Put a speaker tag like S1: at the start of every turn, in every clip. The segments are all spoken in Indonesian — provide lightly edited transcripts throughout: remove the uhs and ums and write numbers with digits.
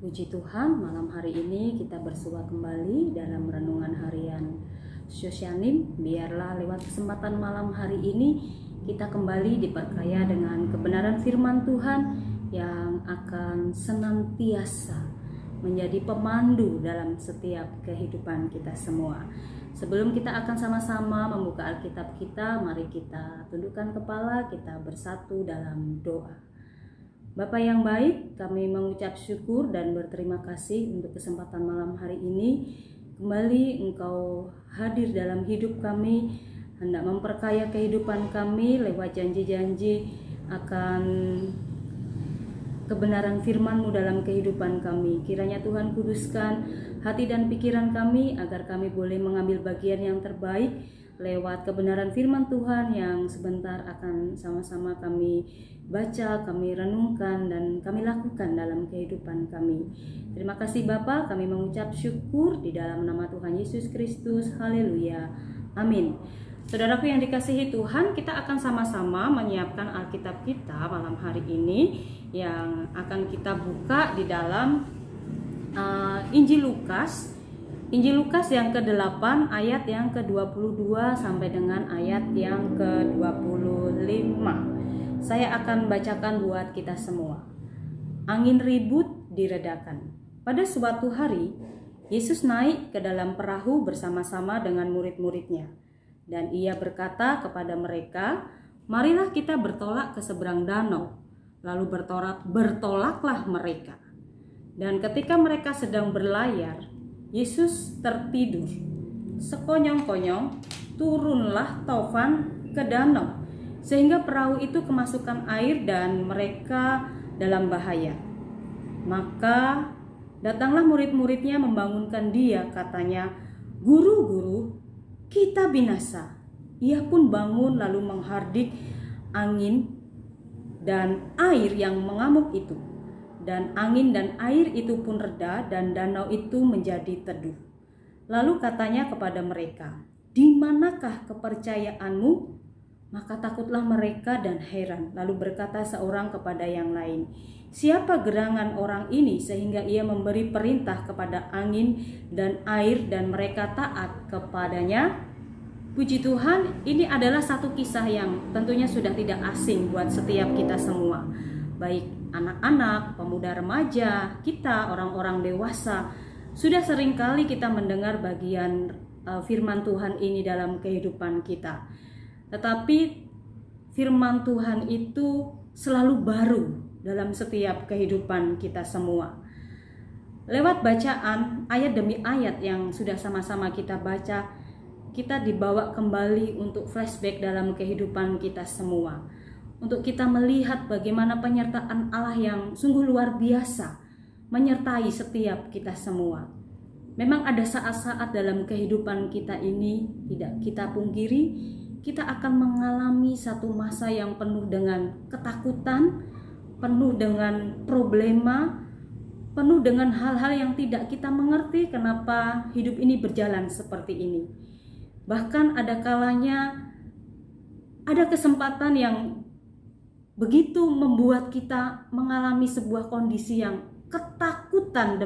S1: Puji Tuhan, malam hari ini kita bersua kembali dalam renungan harian Syosyanim. Biarlah lewat kesempatan malam hari ini kita kembali diperkaya dengan kebenaran firman Tuhan yang akan senantiasa menjadi pemandu dalam setiap kehidupan kita semua. Sebelum kita akan sama-sama membuka Alkitab kita, mari kita tundukkan kepala, kita bersatu dalam doa. Bapa yang baik, kami mengucap syukur dan berterima kasih untuk kesempatan malam hari ini. Kembali Engkau hadir dalam hidup kami, hendak memperkaya kehidupan kami lewat janji-janji akan kebenaran firman-Mu dalam kehidupan kami. Kiranya Tuhan kuduskan hati dan pikiran kami agar kami boleh mengambil bagian yang terbaik lewat kebenaran firman Tuhan yang sebentar akan sama-sama kami baca, kami renungkan, dan kami lakukan dalam kehidupan kami. Terima kasih Bapa, kami mengucap syukur di dalam nama Tuhan Yesus Kristus. Haleluya. Amin. Saudaraku yang dikasihi Tuhan, kita akan sama-sama menyiapkan Alkitab kita malam hari ini yang akan kita buka di dalam Injil Lukas. Injil Lukas yang ke-8 ayat yang ke-22 sampai dengan ayat yang ke-25. Saya akan bacakan buat kita semua. Angin ribut diredakan. Pada suatu hari, Yesus naik ke dalam perahu bersama-sama dengan murid-muridnya. Dan ia berkata kepada mereka, "Marilah kita bertolak ke seberang danau." Lalu bertolaklah mereka. Dan ketika mereka sedang berlayar, Yesus tertidur. Sekonyong-konyong turunlah taufan ke danau, sehingga perahu itu kemasukan air dan mereka dalam bahaya. Maka datanglah murid-muridnya membangunkan dia, katanya, "Guru, guru, kita binasa." Ia pun bangun lalu menghardik angin dan air yang mengamuk itu. Dan angin dan air itu pun reda dan danau itu menjadi teduh. Lalu katanya kepada mereka, "Di manakah kepercayaanmu?" Maka takutlah mereka dan heran. Lalu berkata seorang kepada yang lain, "Siapa gerangan orang ini sehingga ia memberi perintah kepada angin dan air dan mereka taat kepadanya?" Puji Tuhan, ini adalah satu kisah yang tentunya sudah tidak asing buat setiap kita semua. Baik anak-anak, pemuda remaja, kita orang-orang dewasa, sudah sering kali kita mendengar bagian firman Tuhan ini dalam kehidupan kita. Tetapi firman Tuhan itu selalu baru dalam setiap kehidupan kita semua. Lewat bacaan ayat demi ayat yang sudah sama-sama kita baca, kita dibawa kembali untuk flashback dalam kehidupan kita semua. Untuk kita melihat bagaimana penyertaan Allah yang sungguh luar biasa menyertai setiap kita semua. Memang ada saat-saat dalam kehidupan kita ini, tidak kita pungkiri, kita akan mengalami satu masa yang penuh dengan ketakutan, penuh dengan problema, penuh dengan hal-hal yang tidak kita mengerti kenapa hidup ini berjalan seperti ini. Bahkan ada kalanya ada kesempatan yang begitu membuat kita mengalami sebuah kondisi yang ketakutan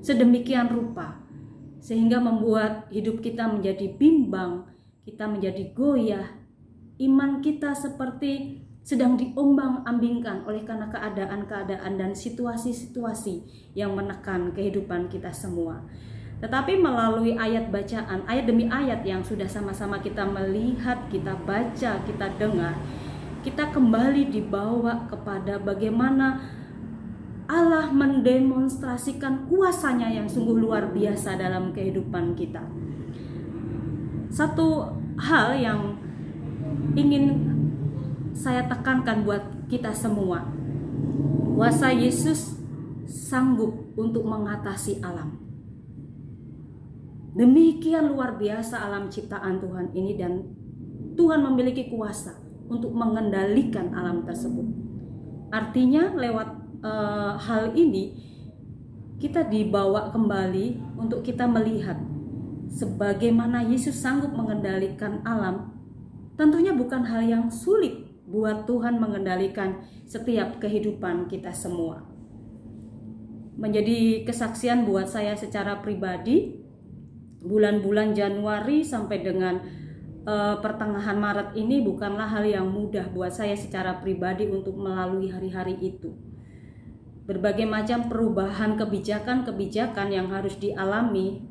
S1: sedemikian rupa, sehingga membuat hidup kita menjadi bimbang, kita menjadi goyah, iman kita seperti sedang diombang-ambingkan oleh karena keadaan-keadaan dan situasi-situasi yang menekan kehidupan kita semua. Tetapi melalui ayat bacaan, ayat demi ayat yang sudah sama-sama kita melihat, kita baca, kita dengar, kita kembali dibawa kepada bagaimana Allah mendemonstrasikan kuasa-Nya yang sungguh luar biasa dalam kehidupan kita. Satu hal yang ingin saya tekankan buat kita semua, kuasa Yesus sanggup untuk mengatasi alam. Demikian luar biasa alam ciptaan Tuhan ini, dan Tuhan memiliki kuasa untuk mengendalikan alam tersebut. Artinya lewat hal ini kita dibawa kembali untuk kita melihat sebagaimana Yesus sanggup mengendalikan alam. Tentunya bukan hal yang sulit buat Tuhan mengendalikan setiap kehidupan kita semua. menjadi kesaksian buat saya secara pribadi. Bulan-bulan Januari sampai dengan pertengahan Maret ini bukanlah hal yang mudah buat saya secara pribadi untuk melalui hari-hari itu. Berbagai macam perubahan kebijakan yang harus dialami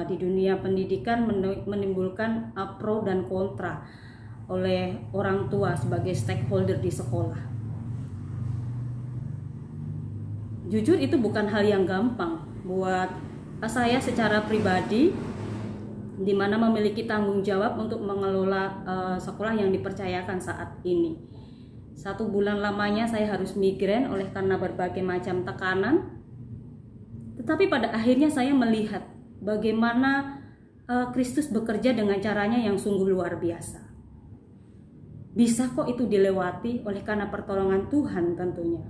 S1: di dunia pendidikan menimbulkan pro dan kontra oleh orang tua sebagai stakeholder di sekolah. Jujur itu bukan hal yang gampang buat saya secara pribadi, di mana memiliki tanggung jawab untuk mengelola sekolah yang dipercayakan saat ini. 1 bulan lamanya saya harus migren oleh karena berbagai macam tekanan. Tetapi pada akhirnya saya melihat bagaimana Kristus bekerja dengan caranya yang sungguh luar biasa. Bisa kok itu dilewati oleh karena pertolongan Tuhan tentunya.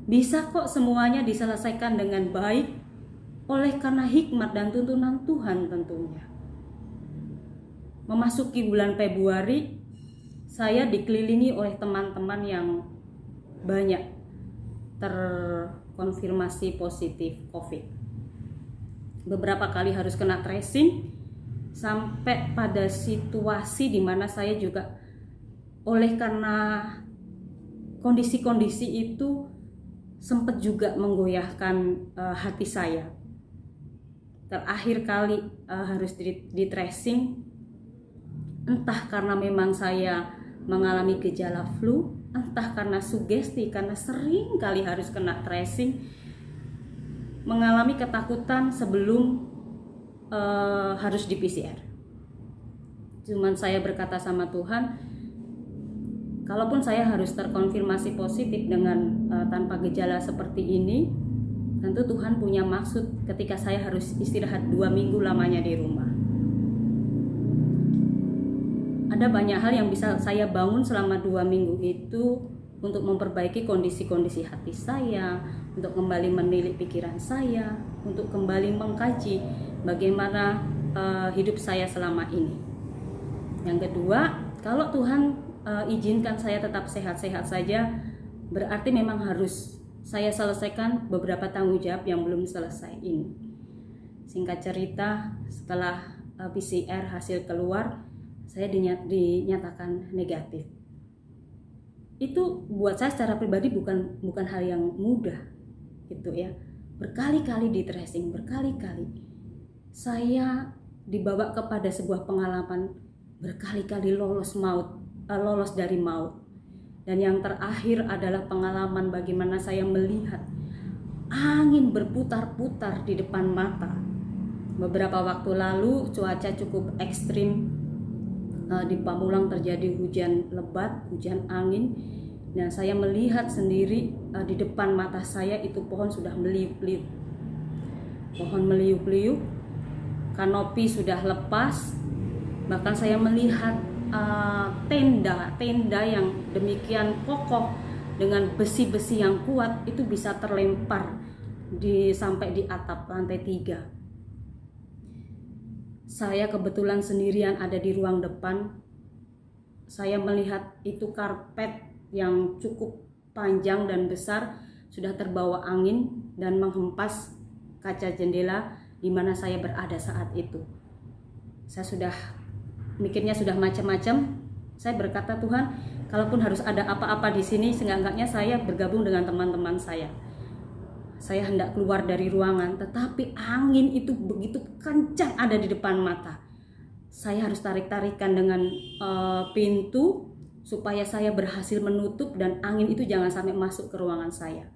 S1: Bisa kok semuanya diselesaikan dengan baik oleh karena hikmat dan tuntunan Tuhan tentunya. Memasuki bulan Februari, saya dikelilingi oleh teman-teman yang banyak terkonfirmasi positif COVID. Beberapa kali harus kena tracing, sampai pada situasi di mana saya juga oleh karena kondisi-kondisi itu sempat juga menggoyahkan hati saya. Terakhir kali harus di tracing, entah karena memang saya mengalami gejala flu, entah karena sugesti, karena sering kali harus kena tracing, mengalami ketakutan sebelum harus di PCR. Cuman saya berkata sama Tuhan, kalaupun saya harus terkonfirmasi positif dengan tanpa gejala seperti ini, tentu Tuhan punya maksud ketika saya harus istirahat 2 minggu lamanya di rumah. Ada banyak hal yang bisa saya bangun selama 2 minggu itu untuk memperbaiki kondisi-kondisi hati saya, untuk kembali menilik pikiran saya, untuk kembali mengkaji bagaimana hidup saya selama ini. Yang kedua, kalau Tuhan izinkan saya tetap sehat-sehat saja, berarti memang harus saya selesaikan beberapa tanggung jawab yang belum selesai ini. Singkat cerita, setelah PCR hasil keluar, saya dinyatakan negatif. Itu buat saya secara pribadi bukan hal yang mudah, gitu ya. Berkali-kali di tracing, berkali-kali saya dibawa kepada sebuah pengalaman berkali-kali lolos dari maut. Dan yang terakhir adalah pengalaman bagaimana saya melihat angin berputar-putar di depan mata. Beberapa waktu lalu cuaca cukup ekstrim. Di Pamulang terjadi hujan lebat, hujan angin. Nah, saya melihat sendiri di depan mata saya itu pohon sudah meliuk-liuk. Pohon meliuk-liuk, kanopi sudah lepas. Bahkan saya melihat tenda yang demikian kokoh dengan besi-besi yang kuat itu bisa terlempar sampai di atap lantai 3. Saya kebetulan sendirian ada di ruang depan. Saya melihat itu karpet yang cukup panjang dan besar sudah terbawa angin dan menghempas kaca jendela di mana saya berada saat itu. Saya sudah mikirnya sudah macam-macam. Saya berkata, Tuhan, kalaupun harus ada apa-apa di sini, seenggak-enggaknya saya bergabung dengan teman-teman saya. Saya hendak keluar dari ruangan, tetapi angin itu begitu kencang ada di depan mata. Saya harus tarik-tarikan dengan pintu supaya saya berhasil menutup dan angin itu jangan sampai masuk ke ruangan saya.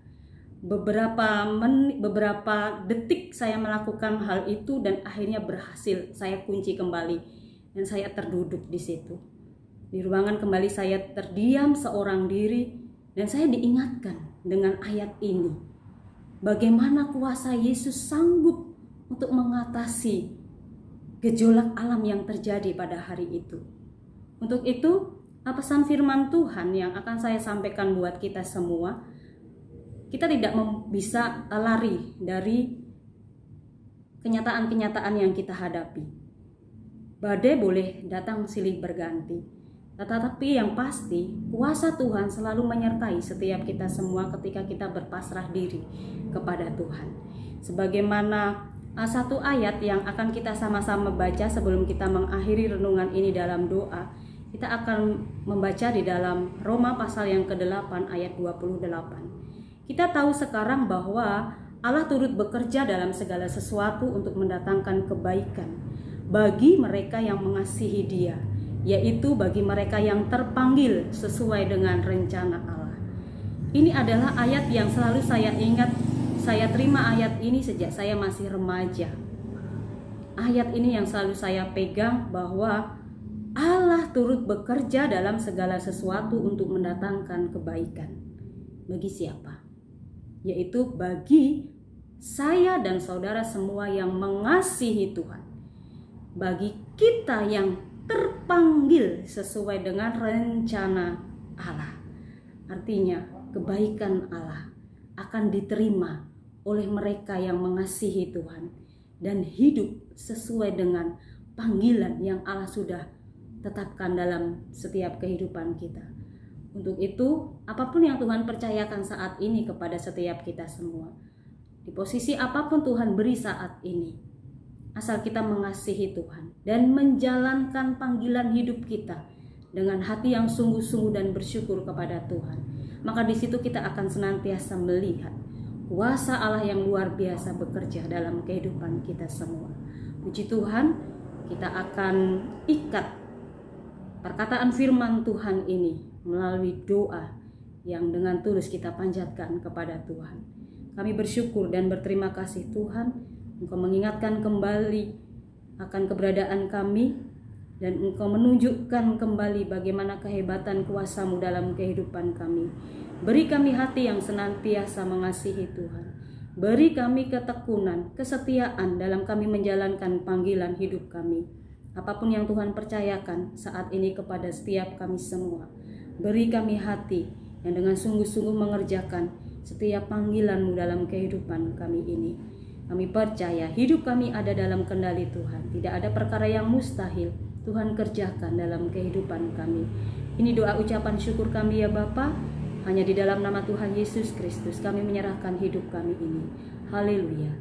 S1: Beberapa detik saya melakukan hal itu dan akhirnya berhasil. Saya kunci kembali dan saya terduduk di situ. Di ruangan kembali saya terdiam seorang diri dan saya diingatkan dengan ayat ini. Bagaimana kuasa Yesus sanggup untuk mengatasi gejolak alam yang terjadi pada hari itu. Untuk itu, pesan firman Tuhan yang akan saya sampaikan buat kita semua, kita tidak bisa lari dari kenyataan-kenyataan yang kita hadapi. Badai boleh datang silih berganti, Tetapi yang pasti, kuasa Tuhan selalu menyertai setiap kita semua ketika kita berpasrah diri kepada Tuhan. Sebagaimana satu ayat yang akan kita sama-sama baca sebelum kita mengakhiri renungan ini dalam doa, kita akan membaca di dalam Roma pasal yang ke-8 ayat 28. Kita tahu sekarang bahwa Allah turut bekerja dalam segala sesuatu untuk mendatangkan kebaikan bagi mereka yang mengasihi Dia, yaitu bagi mereka yang terpanggil sesuai dengan rencana Allah. Ini adalah ayat yang selalu saya ingat. Saya terima ayat ini sejak saya masih remaja. Ayat ini yang selalu saya pegang, bahwa Allah turut bekerja dalam segala sesuatu untuk mendatangkan kebaikan. Bagi siapa? Yaitu bagi saya dan saudara semua yang mengasihi Tuhan. Bagi kita yang terpanggil sesuai dengan rencana Allah. Artinya kebaikan Allah akan diterima oleh mereka yang mengasihi Tuhan dan hidup sesuai dengan panggilan yang Allah sudah tetapkan dalam setiap kehidupan kita. Untuk itu, apapun yang Tuhan percayakan saat ini kepada setiap kita semua, di posisi apapun Tuhan beri saat ini, asal kita mengasihi Tuhan dan menjalankan panggilan hidup kita dengan hati yang sungguh-sungguh dan bersyukur kepada Tuhan, maka di situ kita akan senantiasa melihat kuasa Allah yang luar biasa bekerja dalam kehidupan kita semua. Puji Tuhan, kita akan ikat perkataan firman Tuhan ini melalui doa yang dengan tulus kita panjatkan kepada Tuhan. Kami bersyukur dan berterima kasih Tuhan, Engkau mengingatkan kembali akan keberadaan kami, dan Engkau menunjukkan kembali bagaimana kehebatan kuasa-Mu dalam kehidupan kami. Beri kami hati yang senantiasa mengasihi Tuhan. Beri kami ketekunan, kesetiaan dalam kami menjalankan panggilan hidup kami. Apapun yang Tuhan percayakan saat ini kepada setiap kami semua. Beri kami hati yang dengan sungguh-sungguh mengerjakan setiap panggilan-Mu dalam kehidupan kami ini. Kami percaya hidup kami ada dalam kendali Tuhan. Tidak ada perkara yang mustahil Tuhan kerjakan dalam kehidupan kami. Ini doa ucapan syukur kami ya Bapa. Hanya di dalam nama Tuhan Yesus Kristus kami menyerahkan hidup kami ini. Haleluya.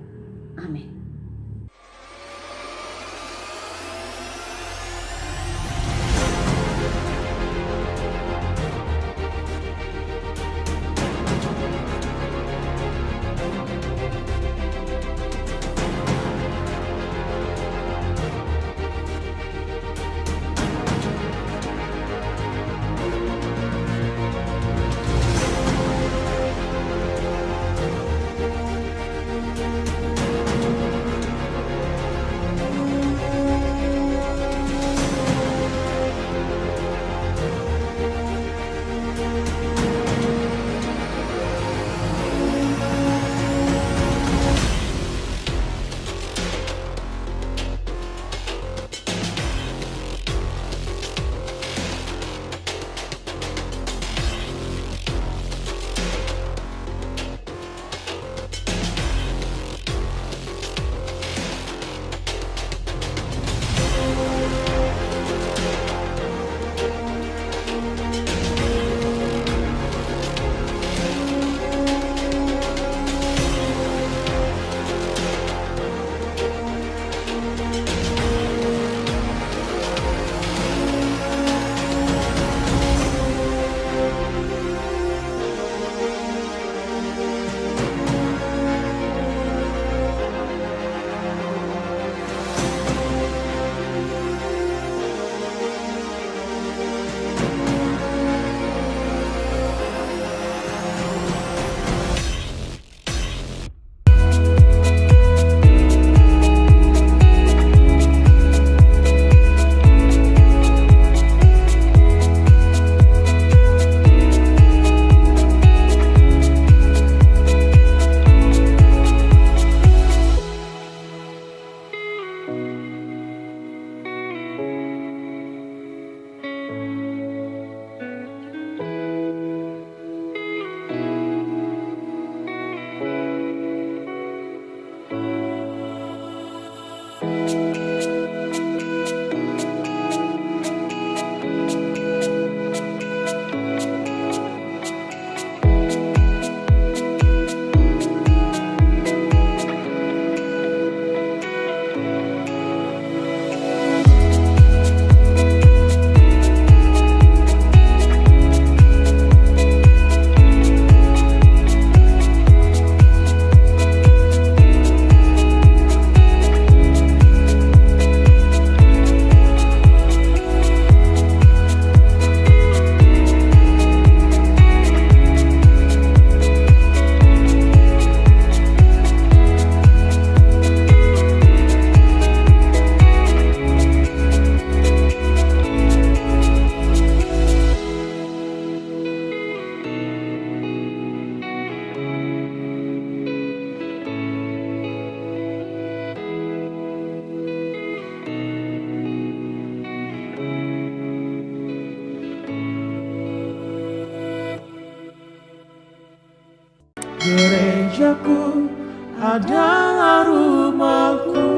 S1: Amin.
S2: gerejaku adalah rumahku.